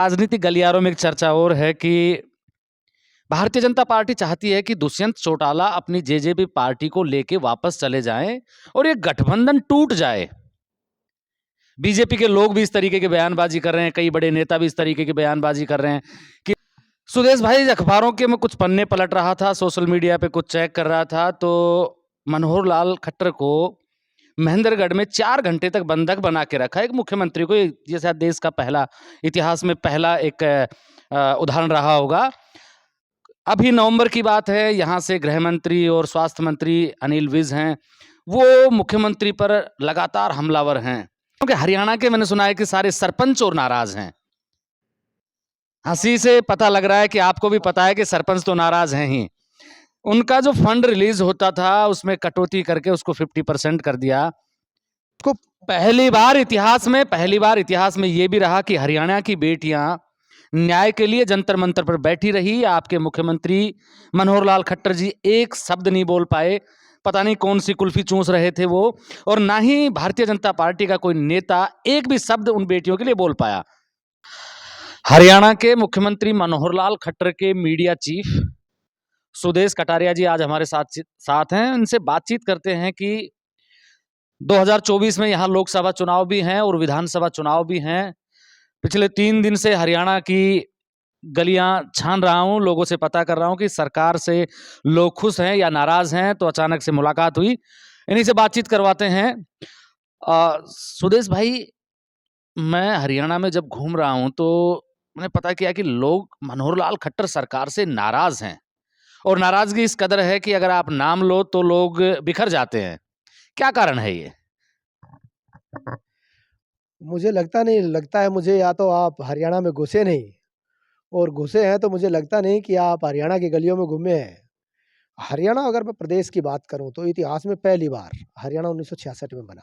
राजनीतिक गलियारों में एक चर्चा और है कि भारतीय जनता पार्टी चाहती है कि दुष्यंत चौटाला अपनी जेजेपी पार्टी को लेके वापस चले जाएं और ये गठबंधन टूट जाए। बीजेपी के लोग भी इस तरीके की बयानबाजी कर रहे हैं, कई बड़े नेता भी इस तरीके की बयानबाजी कर रहे हैं कि सुदेश भाई, अखबारों के मैं कुछ पन्ने पलट रहा था, सोशल मीडिया पे कुछ चेक कर रहा था, तो मनोहर लाल खट्टर को महेंद्रगढ़ में 4 घंटे तक बंधक बना के रखा एक मुख्यमंत्री को। ये शायद देश का पहला, इतिहास में पहला एक उदाहरण रहा होगा। अभी नवंबर की बात है, यहाँ से गृह मंत्री और स्वास्थ्य मंत्री अनिल विज हैं, वो मुख्यमंत्री पर लगातार हमलावर हैं, क्योंकि हरियाणा के मैंने सुना है कि सारे सरपंच और नाराज हैं। हंसी से पता लग रहा है कि आपको भी पता है कि सरपंच तो नाराज हैं ही। उनका जो फंड रिलीज होता था उसमें कटौती करके उसको 50% कर दिया। तो पहली बार इतिहास में यह भी रहा कि हरियाणा की बेटियां न्याय के लिए जंतर मंतर पर बैठी रही। आपके मुख्यमंत्री मनोहर लाल खट्टर जी एक शब्द नहीं बोल पाए, पता नहीं कौन सी कुल्फी चूस रहे थे वो, और ना ही भारतीय जनता पार्टी का कोई नेता एक भी शब्द उन बेटियों के लिए बोल पाया। हरियाणा के मुख्यमंत्री मनोहर लाल खट्टर के मीडिया चीफ सुदेश कटारिया जी आज हमारे साथ हैं। इनसे बातचीत करते हैं कि 2024 में यहाँ लोकसभा चुनाव भी हैं और विधानसभा चुनाव भी हैं। पिछले 3 दिन से हरियाणा की गलियां छान रहा हूं, लोगों से पता कर रहा हूं कि सरकार से लोग खुश हैं या नाराज हैं। तो अचानक से मुलाकात हुई, इन्हीं से बातचीत करवाते हैं। सुदेश भाई, मैं हरियाणा में जब घूम रहा हूं तो मैंने पता किया कि लोग मनोहर लाल खट्टर सरकार से नाराज हैं, और नाराजगी इस कदर है कि अगर आप नाम लो तो लोग बिखर जाते हैं। क्या कारण है ये? मुझे लगता नहीं, लगता है मुझे या तो आप हरियाणा में घुसे नहीं, और घुसे हैं तो मुझे लगता नहीं कि आप हरियाणा की गलियों में घूमे हैं। हरियाणा, अगर मैं प्रदेश की बात करूं तो इतिहास में पहली बार हरियाणा 1966 में बना।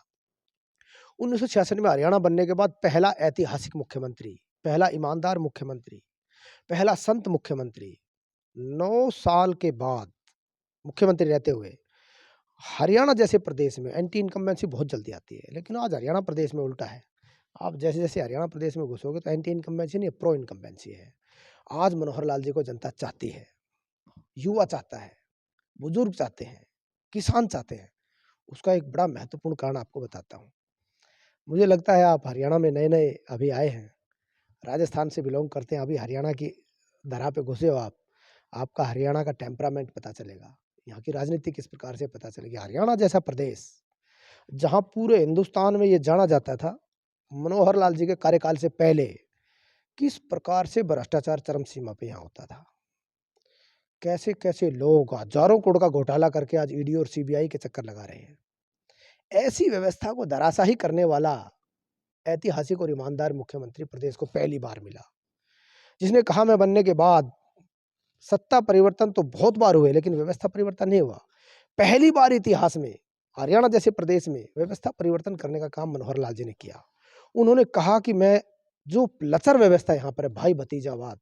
1966 में हरियाणा बनने के बाद पहला ऐतिहासिक मुख्यमंत्री, पहला ईमानदार मुख्यमंत्री, पहला संत मुख्यमंत्री, 9 साल के बाद मुख्यमंत्री रहते हुए हरियाणा जैसे प्रदेश में एंटी इनकम्बेंसी बहुत जल्दी आती है, लेकिन आज हरियाणा प्रदेश में उल्टा है। आप जैसे-जैसे हरियाणा प्रदेश में घुसोगे तो एंटी इनकम्बेंसी नहीं, प्रो इनकम्बेंसी है। आज मनोहर लाल जी को जनता चाहती है, युवा चाहता है, बुजुर्ग चाहते हैं, किसान चाहते हैं। उसका एक बड़ा महत्वपूर्ण कारण आपको बताता हूँ। मुझे लगता है आप हरियाणा में नए-नए अभी आए हैं, राजस्थान से बिलॉन्ग करते हैं, अभी हरियाणा की धरा पे घुसे हो आप। आपका हरियाणा का टेम्परामेंट पता चलेगा, यहाँ की राजनीति किस प्रकार से पता चलेगी। हरियाणा जैसा प्रदेश, जहाँ पूरे हिंदुस्तान में ये जाना जाता था मनोहर लाल जी के कार्यकाल से पहले, किस प्रकार से भ्रष्टाचार चरम सीमा पे यहाँ होता था। कैसे-कैसे लोग हज़ारों करोड़ का घोटाला करके आज ईडी और सीबीआई के चक्कर लगा रहे हैं। ऐसी व्यवस्था को धराशायी करने वाला ऐतिहासिक और ईमानदार मुख्यमंत्री प्रदेश को पहली बार मिला, जिसने कहा मैं बनने के बाद सत्ता परिवर्तन तो बहुत बार हुए लेकिन व्यवस्था परिवर्तन नहीं हुआ। पहली बार इतिहास में हरियाणा जैसे प्रदेश में व्यवस्था परिवर्तन करने का काम मनोहर लाल जी ने किया। उन्होंने कहा कि मैं जो लचर व्यवस्था यहाँ पर है, भाई भतीजावाद,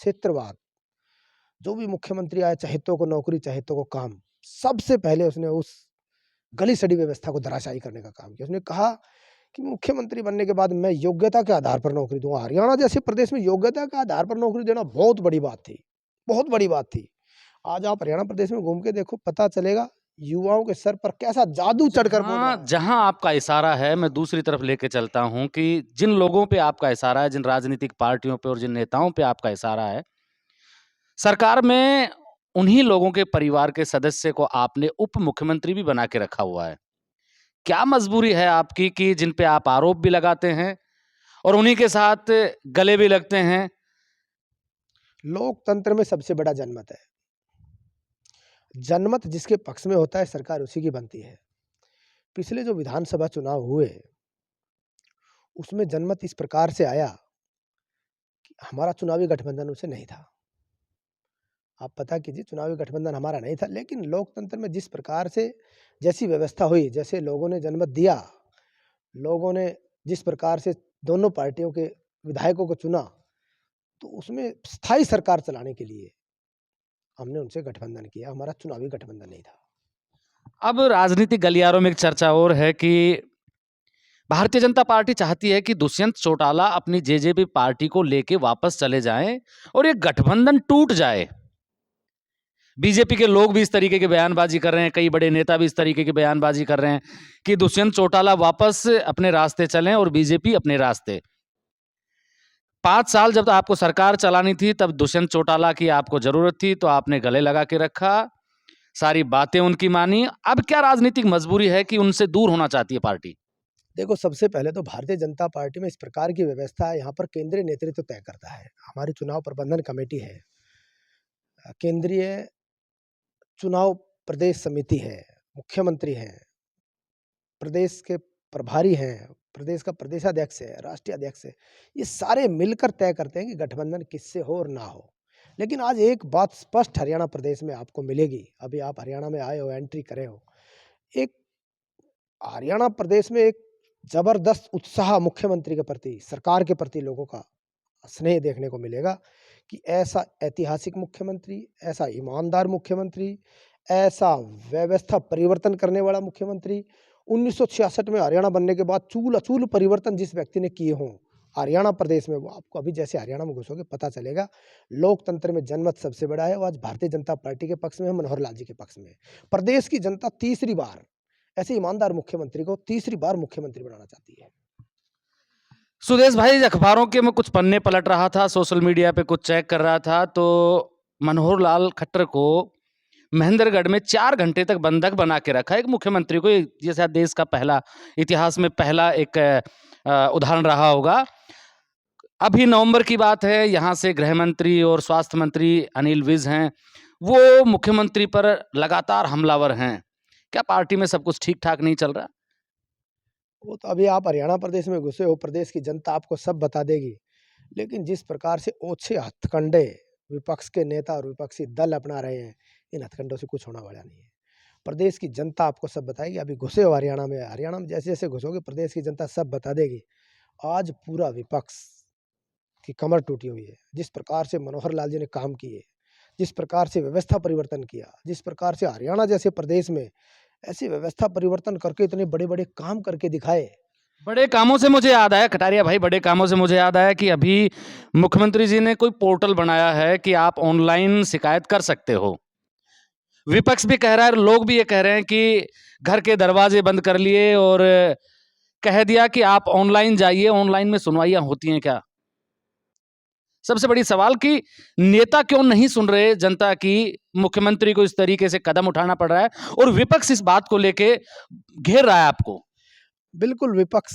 क्षेत्रवाद, जो भी मुख्यमंत्री आए चहेतों को नौकरी, चहेतों को काम, सबसे पहले उसने उस गली सड़ी व्यवस्था को धराशायी करने का काम किया। उसने कहा कि मुख्यमंत्री बनने के बाद मैं योग्यता के आधार पर नौकरी दूंगा। हरियाणा जैसे प्रदेश में योग्यता के आधार पर नौकरी देना बहुत बड़ी बात थी, बहुत बड़ी बात थी। आज आप हरियाणा प्रदेश में घूम के देखो, पता चलेगा युवाओं के सर पर कैसा जादू चढ़कर बोल रहा है। जहां आपका इशारा है, मैं दूसरी तरफ लेके चलता हूं कि जिन लोगों पे आपका इशारा है, जिन राजनीतिक पार्टियों पे और जिन नेताओं पे आपका इशारा है, सरकार में उन्हीं लोगों के परिवार के सदस्य को आपने उप मुख्यमंत्री भी बना के रखा हुआ है। क्या मजबूरी है आपकी कि जिन पे आप आरोप भी लगाते हैं और उन्हीं के साथ गले भी लगते हैं? लोकतंत्र में सबसे बड़ा जनमत है। जनमत जिसके पक्ष में होता है, सरकार उसी की बनती है। पिछले जो विधानसभा चुनाव हुए, उसमें जनमत इस प्रकार से आया कि हमारा चुनावी गठबंधन उनसे नहीं था। आप पता कीजिए, चुनावी गठबंधन हमारा नहीं था, लेकिन लोकतंत्र में जिस प्रकार से जैसी व्यवस्था हुई, जैसे लोगों ने जनमत दिया, लोगों ने जिस प्रकार से दोनों पार्टियों के विधायकों को चुना, तो उसमें स्थायी सरकार चलाने के लिए हमने उनसे गठबंधन किया, हमारा चुनावी गठबंधन नहीं था। अब राजनीतिक गलियारों में एक चर्चा और है कि भारतीय जनता पार्टी चाहती है कि दुष्यंत चौटाला अपनी जेजेपी पार्टी को लेके वापस चले जाएं और ये गठबंधन टूट जाए। बीजेपी के लोग भी इस तरीके की बयानबाजी कर रहे हैं, कई बड़े नेता भी इस तरीके की बयानबाजी कर रहे हैं कि दुष्यंत चौटाला वापस अपने रास्ते चलें और बीजेपी अपने रास्ते। 5 साल जब आपको सरकार चलानी थी तब दुष्यंत चौटाला की आपको जरूरत थी तो आपने गले लगा के रखा, सारी बातें उनकी मानी। अब क्या राजनीतिक मजबूरी है कि उनसे दूर होना चाहती है पार्टी? देखो, सबसे पहले तो भारतीय जनता पार्टी में इस प्रकार की व्यवस्था है, यहाँ पर केंद्रीय नेतृत्व तय करता है। हमारी चुनाव प्रबंधन कमेटी है, केंद्रीय चुनाव प्रदेश समिति है, मुख्यमंत्री हैं, प्रदेश के प्रभारी हैं, प्रदेश का प्रदेशाध्यक्ष है, राष्ट्रीय अध्यक्ष है। ये सारे मिलकर तय करते हैं कि गठबंधन किससे हो और ना हो। लेकिन आज एक बात स्पष्ट हरियाणा प्रदेश में आपको मिलेगी, अभी आप हरियाणा में आए हो, एंट्री करे हो। एक हरियाणा प्रदेश में एक जबरदस्त उत्साह मुख्यमंत्री के प्रति, सरकार के प्रति लोगों का स्नेह देखने को मिलेगा कि ऐसा ऐतिहासिक मुख्यमंत्री, ऐसा ईमानदार मुख्यमंत्री, ऐसा व्यवस्था परिवर्तन करने वाला मुख्यमंत्री, 1966 में हरियाणा बनने के बाद चूल-अचूल परिवर्तन जिस व्यक्ति ने किए हों, हरियाणा प्रदेश में, वो आपको अभी जैसे हरियाणा में घुसोगे पता चलेगा। लोकतंत्र में जनमत सबसे बड़ा है, वो आज भारतीय जनता पार्टी के पक्ष में है, मनोहर लाल जी के पक्ष में है। प्रदेश की जनता तीसरी बार ऐसे ईमानदार मुख्यमंत्री को तीसरी बार मुख्यमंत्री बनाना चाहती है। सुदेश भाई, अखबारों के मैं कुछ पन्ने पलट रहा था, सोशल मीडिया पे कुछ चेक कर रहा था तो मनोहर लाल खट्टर को महेंद्रगढ़ में 4 घंटे तक बंधक बना के रखा एक मुख्यमंत्री को। ये शायद देश का पहला, इतिहास में पहला एक उदाहरण रहा होगा। अभी नवंबर की बात है, यहाँ से गृह मंत्री और स्वास्थ्य मंत्री अनिल विज हैं, वो मुख्यमंत्री पर लगातार हमलावर हैं। क्या पार्टी में सब कुछ ठीक ठाक नहीं चल रहा? वो तो अभी आप हरियाणा प्रदेश में घुसे हो, प्रदेश की जनता आपको सब बता देगी। लेकिन जिस प्रकार से ओछे हथकंडे विपक्ष के नेता और विपक्षी दल अपना रहे हैं, इन हथकंडों से कुछ होने वाला नहीं है। प्रदेश की जनता आपको सब बताएगी। अभी घुसे हो हरियाणा में जैसे-जैसे घुसोगे प्रदेश की जनता सब बता देगी। आज पूरा विपक्ष की कमर टूटी हुई है। जिस प्रकार से मनोहर लाल जी ने काम किए, जिस प्रकार से व्यवस्था परिवर्तन किया, जिस प्रकार से हरियाणा जैसे प्रदेश में ऐसी व्यवस्था परिवर्तन करके इतने बड़े-बड़े काम करके दिखाए। बड़े कामों से मुझे याद आया कटारिया भाई, बड़े कामों से मुझे याद आया कि अभी मुख्यमंत्री जी ने कोई पोर्टल बनाया है कि आप ऑनलाइन शिकायत कर सकते हो। विपक्ष भी कह रहा है, लोग भी ये कह रहे हैं कि घर के दरवाजे बंद कर लिए और कह दिया कि आप ऑनलाइन जाइए, ऑनलाइन में सुनवाइयाँ होती हैं क्या? सबसे बड़ी सवाल कि नेता क्यों नहीं सुन रहे जनता की, मुख्यमंत्री को इस तरीके से कदम उठाना पड़ रहा है और विपक्ष इस बात को लेके घेर रहा है आपको। बिल्कुल, विपक्ष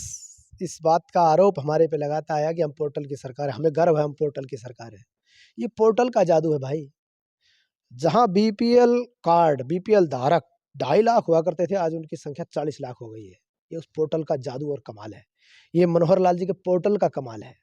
इस बात का आरोप हमारे पे लगाता आया कि हम पोर्टल की सरकार है, हमें गर्व है हम पोर्टल की सरकार है। ये पोर्टल का जादू है भाई। जहाँ बीपीएल कार्ड, बीपीएल धारक 2.5 लाख हुआ करते थे, आज उनकी संख्या 40 लाख हो गई है। ये उस पोर्टल का जादू और कमाल है। ये मनोहर लाल जी के पोर्टल का कमाल है।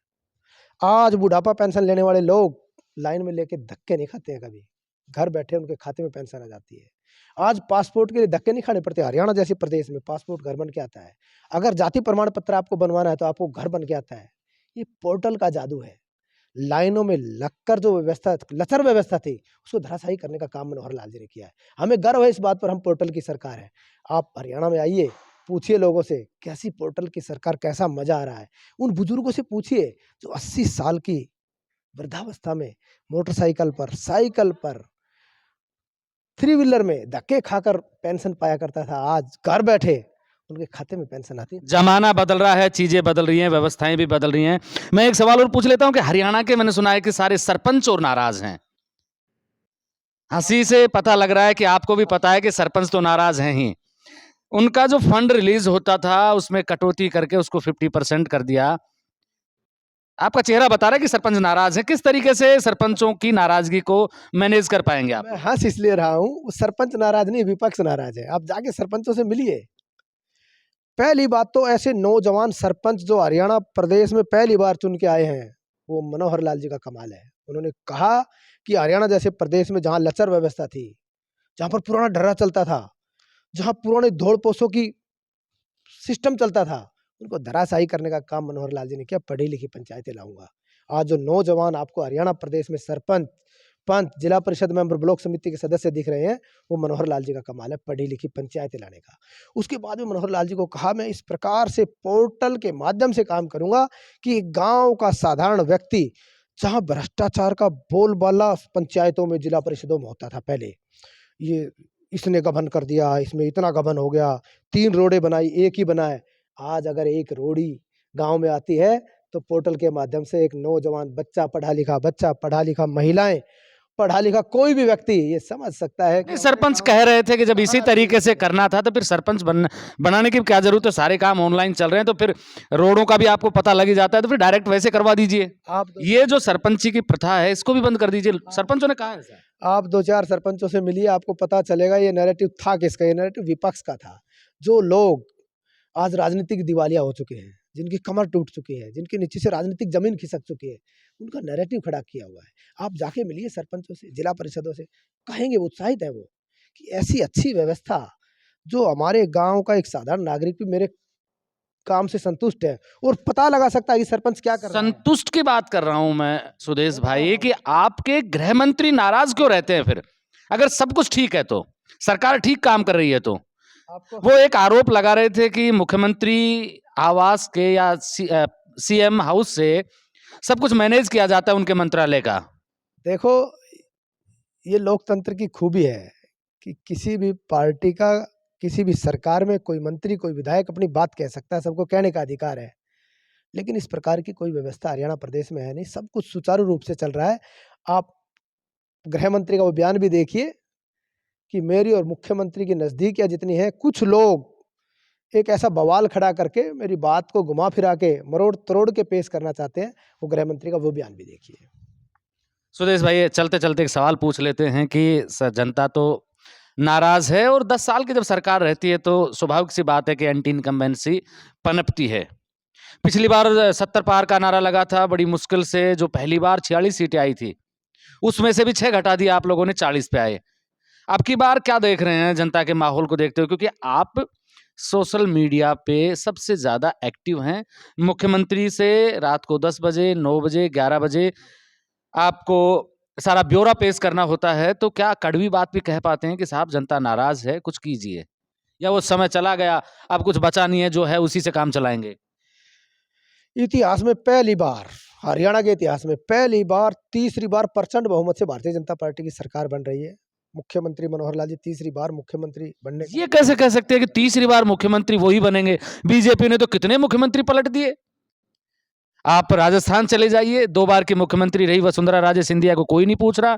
आज बुढ़ापा पेंशन लेने वाले लोग लाइन में लेके धक्के नहीं खाते हैं कभी। घर बैठे उनके खाते में पेंशन आ जाती है। आज पासपोर्ट के लिए धक्के नहीं खाने पड़ते। हरियाणा जैसे प्रदेश में पासपोर्ट घर बन के आता है। अगर जाति प्रमाण पत्र आपको बनवाना है तो आपको घर बन के आता है। ये पोर्टल का जादू है। लाइनों में लगकर जो व्यवस्था, लचर व्यवस्था थी, उसको धराशायी करने का काम मनोहर लाल जी ने किया है। हमें गर्व है इस बात पर, हम पोर्टल की सरकार है। आप हरियाणा में आइए, पूछिए लोगों से कैसी पोर्टल की सरकार, कैसा मजा आ रहा है। उन बुजुर्गों से पूछिए जो 80 साल की वृद्धावस्था में मोटरसाइकिल पर, साइकिल पर, थ्री व्हीलर में धक्के खाकर पेंशन पाया करता था। आज घर बैठे उनके खाते में पेंशन आती है। जमाना बदल रहा है, चीजें बदल रही हैं, व्यवस्थाएं भी बदल रही हैं। मैं एक सवाल और पूछ लेता हूं कि हरियाणा के मैंने सुना है कि सारे सरपंच और नाराज हैं। हंसी से पता लग रहा है कि आपको भी पता है कि सरपंच तो नाराज हैं ही। उनका जो फंड रिलीज होता था उसमें कटौती करके उसको 50% कर दिया। आपका चेहरा बता रहा है कि सरपंच नाराज हैं। किस तरीके से सरपंचों की नाराजगी को मैनेज कर पाएंगे आप? मैं हंस इसलिए रहा हूँ, वो सरपंच नाराज नहीं, विपक्ष नाराज है। आप जाके सरपंचों से मिलिए। पहली बात तो ऐसे नौजवान सरपंच जो हरियाणा प्रदेश में पहली बार चुन के आए हैं, वो मनोहर लाल जी का कमाल है। उन्होंने कहा कि हरियाणा जैसे प्रदेश में जहाँ लचर व्यवस्था थी, जहाँ पर पुराना डर्रा चलता था, जहाँ पुराने धोड़-पोछों की सिस्टम चलता था, उनको धराशायी करने का काम मनोहर लाल जी ने किया। पढ़ी-लिखी पंचायतें लाऊँगा। आज जो नौजवान आपको हरियाणा प्रदेश में सरपंच सरपंच, जिला परिषद मेंबर, ब्लॉक समिति के सदस्य दिख रहे हैं, वो मनोहर लाल जी का कमाल है पढ़ी लिखी पंचायतें लाने का। उसके बाद में मनोहर लाल जी को कहा मैं इस प्रकार से पोर्टल के माध्यम से काम करूंगा कि गांव का साधारण व्यक्ति, जहां भ्रष्टाचार का बोलबाला पंचायतों में, जिला परिषदों में होता था पहले, ये इसने गबन कर दिया, इसमें इतना गबन हो गया, 3 रोडें बनाई, एक ही बनाए। आज अगर एक रोड़ी गांव में आती है तो पोर्टल के माध्यम से एक नौजवान बच्चा, पढ़ा लिखा महिलाएं, पढ़ा लिखा कोई भी व्यक्ति ये समझ सकता है कि नहीं, सरपंच कह रहे थे कि जब इसी तरीके से करना था तो फिर सरपंच बनाने की क्या जरूरत है, सारे काम ऑनलाइन चल रहे हैं तो फिर रोडों का भी आपको पता लग ही जाता है, तो फिर डायरेक्ट वैसे करवा दीजिए। आप ये जो सरपंची की प्रथा है इसको भी बंद कर दीजिए, सरपंचों ने कहा है ऐसा। आप 2-4 सरपंचों से मिलिए, आपको पता चलेगा ये नैरेटिव था किसका। ये नैरेटिव विपक्ष का था। जो लोग आज राजनीतिक दिवालिया हो चुके हैं, जिनकी कमर टूट चुकी है, जिनके नीचे से राजनीतिक जमीन खिसक चुकी है, उनका नैरेटिव खड़ा किया हुआ है। आप जाके मिलिए सरपंचों से, जिला परिषदों से, कहेंगे, उत्साहित है वो कि ऐसी अच्छी व्यवस्था, जो हमारे गांव का एक साधारण नागरिक भी मेरे काम से संतुष्ट है और पता लगा सकता है कि सरपंच क्या कर रहा है। संतुष्ट की बात कर रहा हूं मैं सुदेश भाई कि आपके गृह मंत्री नाराज क्यों रहते हैं फिर, अगर सब कुछ ठीक है तो, सरकार ठीक काम कर रही है तो। आपको वो एक आरोप लगा रहे थे कि मुख्यमंत्री आवास के या सीएम हाउस से सब कुछ मैनेज किया जाता है उनके मंत्रालय का। देखो, ये लोकतंत्र की खूबी है कि किसी भी पार्टी का, किसी भी सरकार में कोई मंत्री, कोई विधायक अपनी बात कह सकता है, सबको कहने का अधिकार है। लेकिन इस प्रकार की कोई व्यवस्था हरियाणा प्रदेश में है नहीं, सब कुछ सुचारू रूप से चल रहा है। आप गृह मंत्री का वो बयान भी देखिए कि मेरी और मुख्यमंत्री की नज़दीकियाँ जितनी हैं, कुछ लोग एक ऐसा बवाल खड़ा करके मेरी बात को घुमा फिरा के, मरोड़-तरोड़ के पेश करना चाहते हैं। वो गृह मंत्री का वो बयान भी देखिए। सुदेश भाई, चलते-चलते एक सवाल पूछ लेते हैं कि जनता तो नाराज है और 10 साल की जब सरकार रहती है तो स्वाभाविक सी बात है कि एंटी इनकम्बेंसी पनपती है। पिछली बार 70 पार का नारा लगा था, बड़ी मुश्किल से जो पहली बार 46 सीटें आई थी, उसमें से भी 6 घटा दिया आप लोगों ने, 40 पे आए। अब की बार क्या देख रहे हैं जनता के माहौल को देखते हुए, क्योंकि आप सोशल मीडिया पे सबसे ज़्यादा एक्टिव हैं। मुख्यमंत्री से रात को 10 बजे, 9 बजे, 11 बजे आपको सारा ब्यौरा पेश करना होता है, तो क्या कड़वी बात भी कह पाते हैं कि साहब जनता नाराज़ है, कुछ कीजिए? या वो समय चला गया, अब कुछ बचा नहीं है, जो है उसी से काम चलाएँगे? इतिहास में पहली बार, हरियाणा के इतिहास में पहली बार, तीसरी बार प्रचंड बहुमत से भारतीय जनता पार्टी की सरकार बन रही है। मुख्यमंत्री मनोहर लाल जी तीसरी बार मुख्यमंत्री बनने ये कैसे कह सकते हैं कि तीसरी बार मुख्यमंत्री वही बनेंगे? बीजेपी ने तो कितने मुख्यमंत्री पलट दिए। आप राजस्थान चले जाइए, 2 बार की मुख्यमंत्री रही वसुंधरा राजे सिंधिया को कोई नहीं पूछ रहा।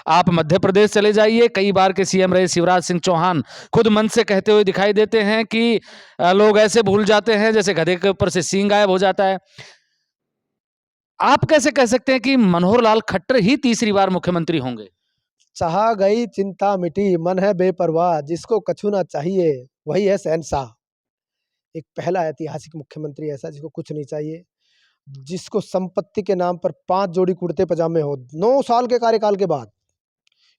आप मध्य प्रदेश चले जाइए, कई बार के सीएम रहे शिवराज सिंह चौहान, खुद मन से कहते हुए दिखाई देते हैं कि लोग ऐसे भूल जाते हैं जैसे गधे के ऊपर से सींग गायब हो जाता है। आप कैसे कह सकते हैं कि मनोहर लाल खट्टर ही तीसरी बार मुख्यमंत्री होंगे? चाहा गई चिंता मिटी, मन है बेपरवाह, जिसको कछु ना चाहिए, वही है शहंशाह। एक पहला ऐतिहासिक मुख्यमंत्री ऐसा जिसको कुछ नहीं चाहिए, जिसको संपत्ति के नाम पर 5 जोड़ी कुर्ते पजामे हो। 9 साल के कार्यकाल के बाद,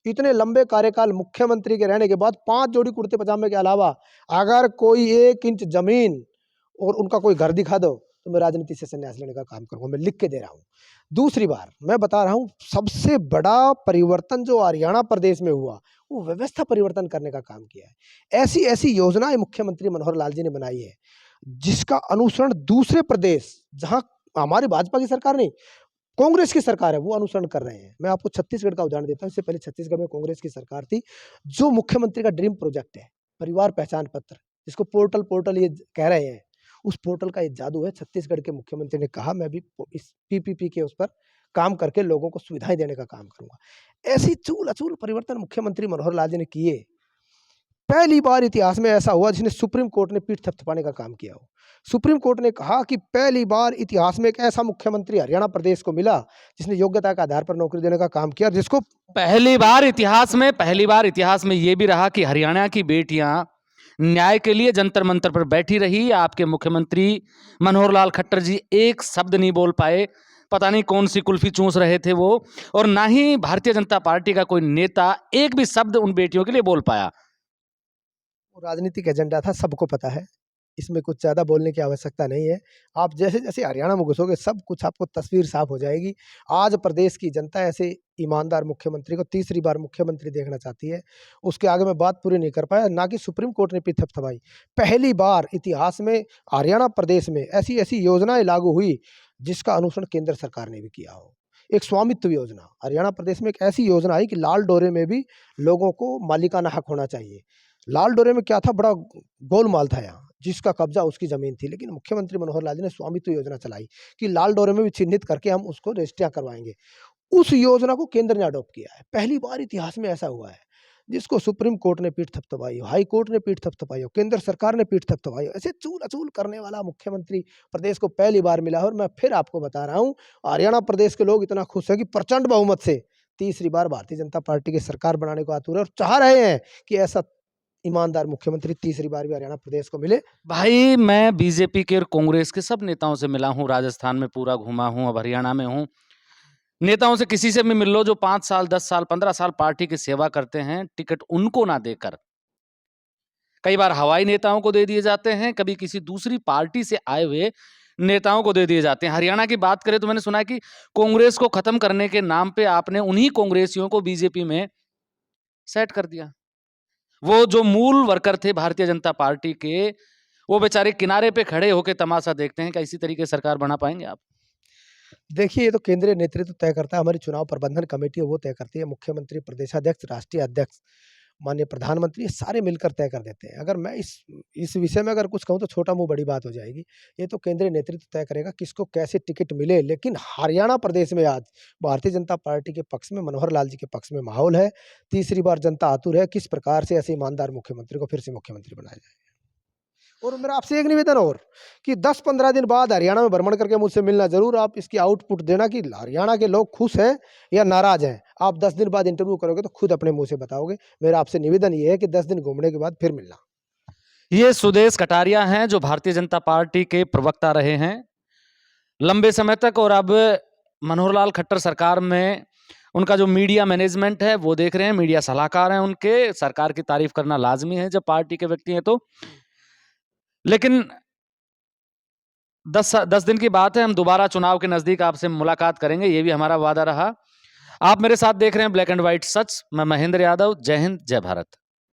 इतने लंबे कार्यकाल मुख्यमंत्री के रहने के बाद 5 जोड़ी कुर्ते पजामे के अलावा अगर कोई 1 इंच जमीन और उनका कोई घर दिखा दो, तो मैं राजनीति से संन्यास लेने का काम करूँगा। मैं लिख के दे रहा हूँ। दूसरी बार मैं बता रहा हूँ, सबसे बड़ा परिवर्तन जो हरियाणा प्रदेश में हुआ, वो व्यवस्था परिवर्तन करने का काम किया है। ऐसी-ऐसी योजनाएँ मुख्यमंत्री मनोहर लाल जी ने बनाई है, जिसका अनुसरण दूसरे प्रदेश, जहाँ हमारी भाजपा की सरकार नहीं, कांग्रेस की सरकार है, वो अनुसरण कर रहे हैं। मैं आपको छत्तीसगढ़ का उदाहरण देता हूँ। इससे पहले छत्तीसगढ़ में कांग्रेस की सरकार थी। जो मुख्यमंत्री का ड्रीम प्रोजेक्ट है, परिवार पहचान पत्र, जिसको पोर्टल ये कह रहे हैं, उस पोर्टल का ये जादू है। छत्तीसगढ़ के मुख्यमंत्री ने कहा, मैं भी इस पीपीपी के उस पर काम करके लोगों को सुविधाएँ देने का काम करूँगा। ऐसी चूल-अचूल परिवर्तन मुख्यमंत्री मनोहर लाल जी ने किए। पहली बार इतिहास में ऐसा हुआ जिसने सुप्रीम कोर्ट ने पीठ थपथपाने का काम किया हो। सुप्रीम कोर्ट ने कहा कि पहली बार इतिहास में एक ऐसा मुख्यमंत्री हरियाणा प्रदेश को मिला, जिसने योग्यता के आधार पर नौकरी देने का काम किया, जिसको पहली बार इतिहास में ये भी रहा कि हरियाणा की बेटियां न्याय के लिए जंतर मंतर पर बैठी रही। आपके मुख्यमंत्री मनोहर लाल खट्टर जी एक शब्द नहीं बोल पाए, पता नहीं कौन सी कुल्फी चूस रहे थे वो, और ना ही भारतीय जनता पार्टी का कोई नेता एक भी शब्द उन बेटियों के लिए बोल पाया। राजनीतिक एजेंडा था, सबको पता है। इसमें कुछ ज़्यादा बोलने की आवश्यकता नहीं है। आप जैसे-जैसे हरियाणा में घुसोगे सब कुछ आपको तस्वीर साफ हो जाएगी। आज प्रदेश की जनता ऐसे ईमानदार मुख्यमंत्री को तीसरी बार मुख्यमंत्री देखना चाहती है। उसके आगे मैं बात पूरी नहीं कर पाया, ना कि सुप्रीम कोर्ट ने पीठ थपथपाई। पहली बार इतिहास में हरियाणा प्रदेश में ऐसी-ऐसी योजनाएँ लागू हुई, जिसका अनुसरण केंद्र सरकार ने भी किया हो। एक स्वामित्व योजना, हरियाणा प्रदेश में एक ऐसी योजना आई कि लाल डोरे में भी लोगों को मालिकाना हक होना चाहिए। लाल डोरे में क्या था, बड़ा गोलमाल था यहाँ, जिसका कब्ज़ा उसकी ज़मीन थी, लेकिन मुख्यमंत्री मनोहर लाल जी ने स्वामित्व योजना चलाई कि लाल डोरे में भी चिह्नित करके हम उसको रजिस्ट्रियाँ करवाएँगे। उस योजना को केंद्र ने अडॉप्ट किया है। पहली बार इतिहास में ऐसा हुआ है, जिसको सुप्रीम कोर्ट ने पीठ थपथपाई हो, हाई कोर्ट ने पीठ थपथपाई हो, केंद्र सरकार ने पीठ थपथपाई हो। ऐसे चूल-अचूल करने वाला मुख्यमंत्री प्रदेश को पहली बार मिला है और मैं फिर आपको बता रहा हूँ, हरियाणा प्रदेश के लोग इतना खुश हैं कि प्रचंड बहुमत से तीसरी बार भारतीय जनता पार्टी की सरकार बनाने को आतुर है और चाह रहे हैं कि ऐसा ईमानदार मुख्यमंत्री तीसरी बार भी हरियाणा प्रदेश को मिले। भाई मैं बीजेपी के और कांग्रेस के सब नेताओं से मिला हूँ, राजस्थान में पूरा घूमा हूँ, अब हरियाणा में हूँ। नेताओं से किसी से भी मिल लो जो 5 साल, 10 साल, 15 साल पार्टी की सेवा करते हैं, टिकट उनको ना देकर कई बार हवाई नेताओं को दे दिए जाते हैं, कभी किसी दूसरी पार्टी से आए हुए नेताओं को दे दिए जाते हैं। हरियाणा की बात करें तो मैंने सुना है कि कांग्रेस को खत्म करने के नाम पे आपने उन्हीं कांग्रेसियों को बीजेपी में सेट कर दिया। वो जो मूल वर्कर थे भारतीय जनता पार्टी के, वो बेचारे किनारे पे खड़े होकर तमाशा देखते हैं। क्या इसी तरीके से सरकार बना पाएंगे आप? देखिए, ये तो केंद्रीय नेतृत्व तय करता है, हमारी चुनाव प्रबंधन कमेटी है वो तय करती है, मुख्यमंत्री, प्रदेशाध्यक्ष, राष्ट्रीय अध्यक्ष, माननीय प्रधानमंत्री, ये सारे मिलकर तय कर देते हैं। अगर मैं इस विषय में अगर कुछ कहूँ तो छोटा मुँह बड़ी बात हो जाएगी। ये तो केंद्रीय नेतृत्व तय करेगा किसको कैसे टिकट मिले, लेकिन हरियाणा प्रदेश में आज भारतीय जनता पार्टी के पक्ष में, मनोहर लाल जी के पक्ष में माहौल है। तीसरी बार जनता आतुर है, किस प्रकार से ऐसे ईमानदार मुख्यमंत्री को फिर से मुख्यमंत्री बनाया जाए। और मेरा आपसे एक निवेदन और कि 10-15 दिन बाद हरियाणा में भ्रमण करके मुझसे मिलना ज़रूर, आप इसकी आउटपुट देना कि हरियाणा के लोग खुश हैं या नाराज़ हैं। आप 10 दिन बाद इंटरव्यू करोगे तो खुद अपने मुँह से बताओगे। मेरा आपसे निवेदन ये है कि 10 दिन घूमने के बाद फिर मिलना। ये सुदेश कटारिया हैं जो भारतीय जनता पार्टी के प्रवक्ता रहे हैं लंबे समय तक, और अब मनोहर लाल खट्टर सरकार में उनका जो मीडिया मैनेजमेंट है वो देख रहे हैं, मीडिया सलाहकार हैं उनके। सरकार की तारीफ करना लाजमी है जब पार्टी के व्यक्ति हैं तो। लेकिन 10 दिन की बात है, हम दोबारा चुनाव के नजदीक आपसे मुलाकात करेंगे, ये भी हमारा वादा रहा। आप मेरे साथ देख रहे हैं ब्लैक एंड व्हाइट सच। मैं महेंद्र यादव। जय हिंद, जय भारत।